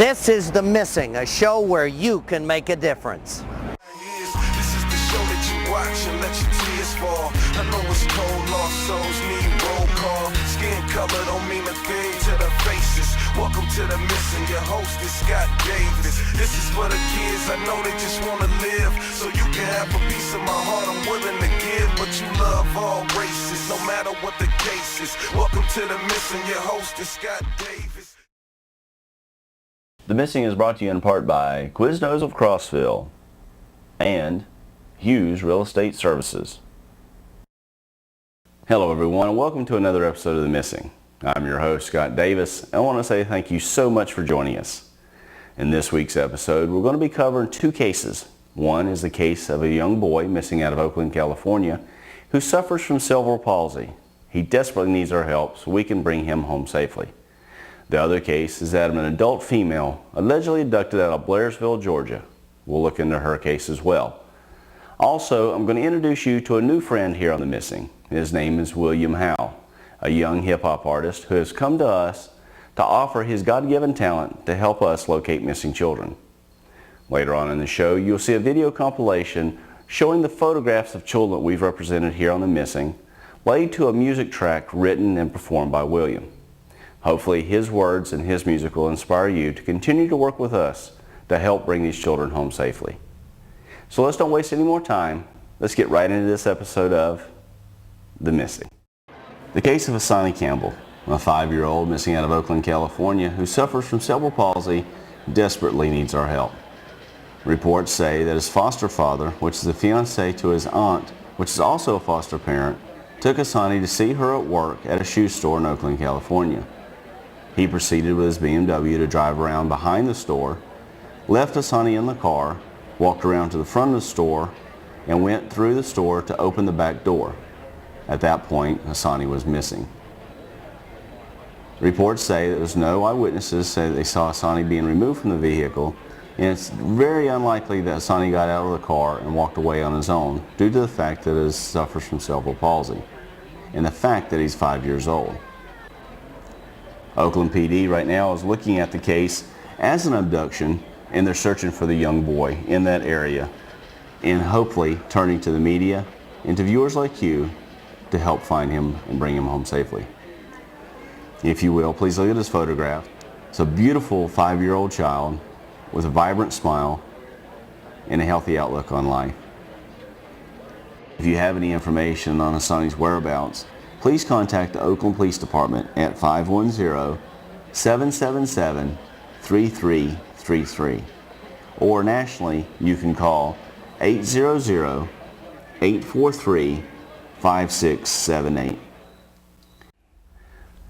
This is The Missing, a show where you can make a difference. This is the show that you watch and let your tears fall. I know it's cold, lost souls need roll call. Skin color don't mean a thing to the faces. Welcome to The Missing, your host is Scott Davis. This is for the kids, I know they just want to live. So you can have a piece of my heart, I'm willing to give. But you love all races, no matter what the case is. Welcome to The Missing, your host is Scott Davis. The Missing is brought to you in part by Quiznos of Crossville and Hughes Real Estate Services. Hello everyone and welcome to another episode of The Missing. I'm your host Scott Davis and I want to say thank you so much for joining us. In this week's episode we're going to be covering two cases. One is the case of a young boy missing out of Oakland, California who suffers from cerebral palsy. He desperately needs our help so we can bring him home safely. The other case is that of an adult female allegedly abducted out of Blairsville, Georgia. We'll look into her case as well. Also, I'm going to introduce you to a new friend here on The Missing. His name is WIlliam Howell, a young hip-hop artist who has come to us to offer his God-given talent to help us locate missing children. Later on in the show, you'll see a video compilation showing the photographs of children that we've represented here on The Missing, laid to a music track written and performed by WIlliam. Hopefully his words and his music will inspire you to continue to work with us to help bring these children home safely. So let's don't waste any more time. Let's get right into this episode of The Missing. The case of Hussani Campbell, a 5-year-old missing out of Oakland, California, who suffers from cerebral palsy, desperately needs our help. Reports say that his foster father, which is the fiancé to his aunt, which is also a foster parent, took Hussani to see her at work at a shoe store in Oakland, California. He proceeded with his BMW to drive around behind the store, left Hussani in the car, walked around to the front of the store, and went through the store to open the back door. At that point, Hussani was missing. Reports say that there's no eyewitnesses say that they saw Hussani being removed from the vehicle, and it's very unlikely that Hussani got out of the car and walked away on his own due to the fact that he suffers from cerebral palsy and the fact that he's 5 years old. Oakland PD right now is looking at the case as an abduction and they're searching for the young boy in that area and hopefully turning to the media and to viewers like you to help find him and bring him home safely. If you will, please look at this photograph. It's a beautiful 5-year-old child with a vibrant smile and a healthy outlook on life. If you have any information on Hussani's whereabouts, please contact the Oakland Police Department at 510-777-3333. Or nationally, you can call 800-843-5678.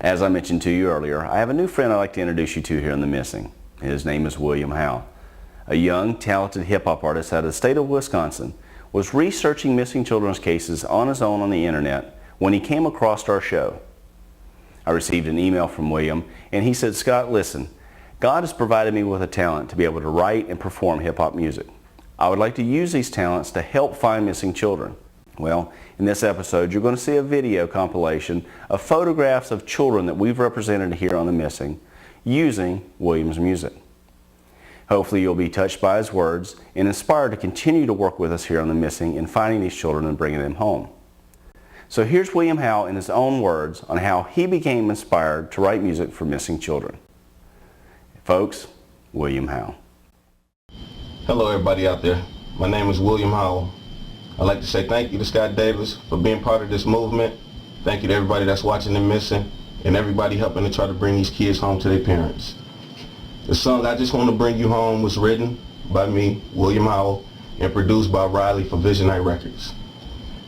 As I mentioned to you earlier, I have a new friend I'd like to introduce you to here in The Missing. His name is WIlliam Howell. A young, talented hip-hop artist out of the state of Wisconsin was researching missing children's cases on his own on the internet when he came across our show. I received an email from William and he said, "Scott, listen, God has provided me with a talent to be able to write and perform hip-hop music. I would like to use these talents to help find missing children." Well, in this episode you're going to see a video compilation of photographs of children that we've represented here on The Missing using William's music. Hopefully you'll be touched by his words and inspired to continue to work with us here on The Missing in finding these children and bringing them home. So here's William Howell in his own words on how he became inspired to write music for missing children. Folks, William Howell. Hello everybody out there. My name is William Howell. I'd like to say thank you to Scott Davis for being part of this movement. Thank you to everybody that's watching The Missing and everybody helping to try to bring these kids home to their parents. The song I Just Want to Bring You Home was written by me, William Howell, and produced by Riley for Visionary Records.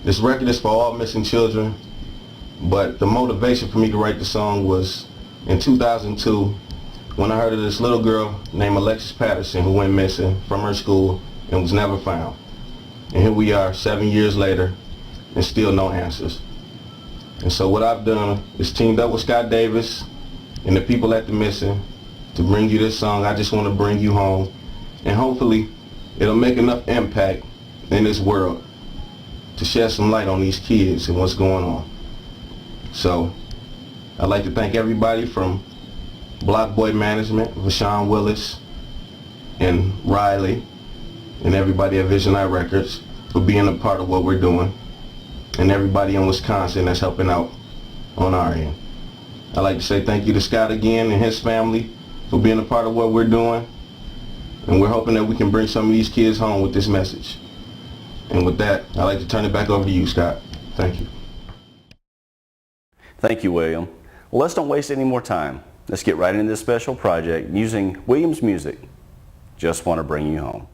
This record is for all missing children, but the motivation for me to write the song was in 2002 when I heard of this little girl named Alexis Patterson who went missing from her school and was never found. And here we are 7 years later and still no answers. And so what I've done is teamed up with Scott Davis and the people at The Missing to bring you this song, I Just Want to Bring You Home, and hopefully it'll make enough impact in this world to shed some light on these kids and what's going on. So I'd like to thank everybody from Block Boy Management, Vashawn Willis, and Riley, and everybody at Vision Eye Records for being a part of what we're doing, and everybody in Wisconsin that's helping out on our end. I'd like to say thank you to Scott again and his family for being a part of what we're doing, and we're hoping that we can bring some of these kids home with this message. And with that, I'd like to turn it back over to you, Scott. Thank you. Thank you, William. Well, let's don't waste any more time. Let's get right into this special project using William's music. Just Want to Bring You Home.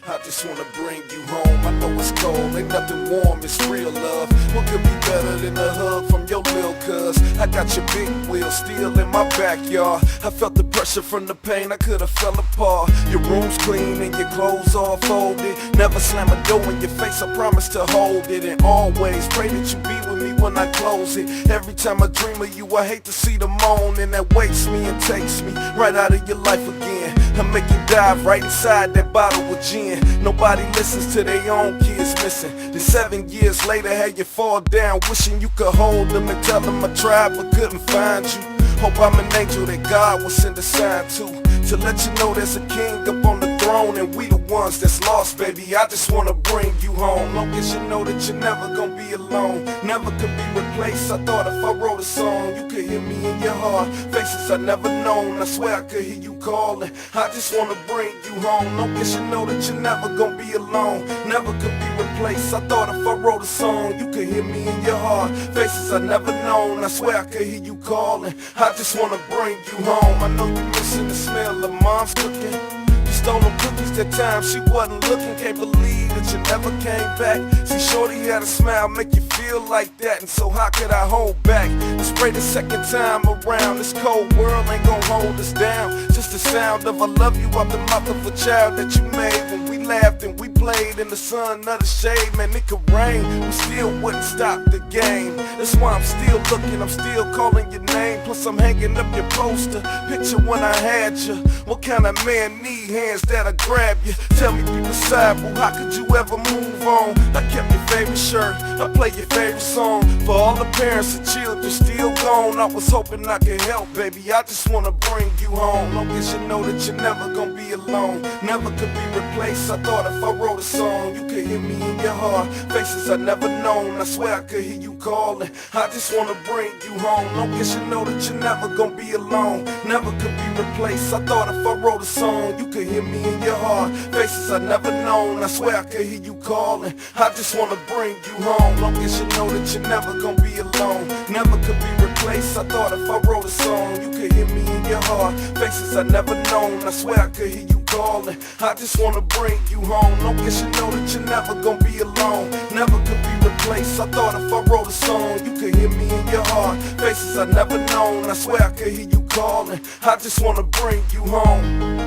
I just wanna bring you home. I know it's cold, ain't nothing warm, it's real love. What could be better than a hug from your lil' cuz? I got your big wheel still in my backyard. I felt the pressure from the pain, I could've fell apart. Your room's clean and your clothes all folded. Never slam a door in your face, I promise to hold it. And always pray that you be with me when I close it. Every time I dream of you, I hate to see the moaning that wakes me and takes me right out of your life again. I make you dive right inside that bottle of gin. Nobody listens to their own kids missing. Then 7 years later, had you fall down, wishing you could hold them and tell them I tried but couldn't find you. Hope I'm an angel that God will send a sign to let you know there's a king up on the throne, and we the ones that's lost, baby. I just wanna bring you home. Long as you know that you're never gonna be alone, never could be replaced. I thought if I wrote a song, you could hear me in your heart. Faces I never known, I swear I could hear you calling. I just wanna bring you home. Long as you know that you're never gonna be alone, never could be replaced. I thought if I wrote a song, you could hear me in your heart. Faces I never known, I swear I could hear you calling. I just wanna bring you home. I know you're missing the smell of mom's cooking. You stole them cookies that time she wasn't looking. Can't believe that you never came back. See, shorty had a smile make you feel like that, and so how could I hold back? Spray the second time around. This cold world ain't gon' hold us down. Just the sound of I love you out the mouth of a child that you made. When we laughed and we played in the sun of the shade, man, it could rain, we still wouldn't stop the game. That's why I'm still looking, I'm still calling your name. Plus I'm hanging up your poster, picture when I had you. What kind of man need hands that'll grab you? Tell me deep inside, boo, how could you ever move on? I kept your favorite shirt, I play your favorite song. For all the parents and children still gone, I was hoping I could help, baby. I just wanna bring you home. Long as you know that you're never gonna be alone, never could be replaced. I thought if I wrote a song, you could hear me in your heart. Faces I never known, I swear I could hear you calling. I just wanna bring you home. Long as you know that you're never gonna be alone, never could be replaced. I thought if I wrote a song, you could hear me in your heart. Faces I never known, I swear I could hear you calling. I just wanna bring you home. Long as you know that you're never gonna be alone, never could be replaced. I thought if I wrote a song, you could hear me in your heart. Faces I never known, I swear I could hear you calling. I just wanna bring you home. Long as you know that you're never gonna be alone, never could be replaced. I thought if I wrote a song, you could hear me in your heart. Faces I never known, I swear I could hear you calling. I just wanna bring you home.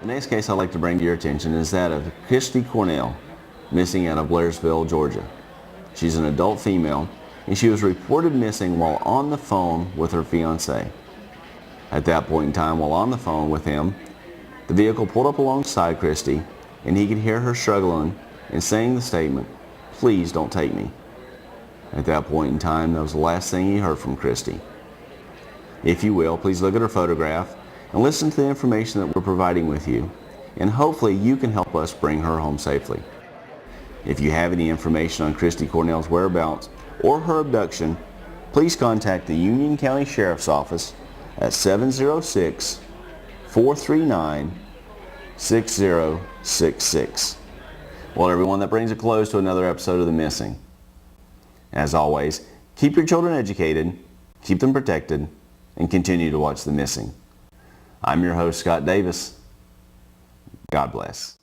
The next case I'd like to bring to your attention is that of Kristi Cornwell, missing out of Blairsville, Georgia. She's an adult female, and she was reported missing while on the phone with her fiancé. At that point in time, while on the phone with him, the vehicle pulled up alongside Kristi, and he could hear her struggling and saying the statement, "Please don't take me." At that point in time, that was the last thing he heard from Kristi. If you will, please look at her photograph and listen to the information that we're providing with you, and hopefully you can help us bring her home safely. If you have any information on Kristi Cornwell's whereabouts or her abduction, please contact the Union County Sheriff's Office at 706-439-6066. Well, everyone, that brings a close to another episode of The Missing. As always, keep your children educated, keep them protected, and continue to watch The Missing. I'm your host, Scott Davis. God bless.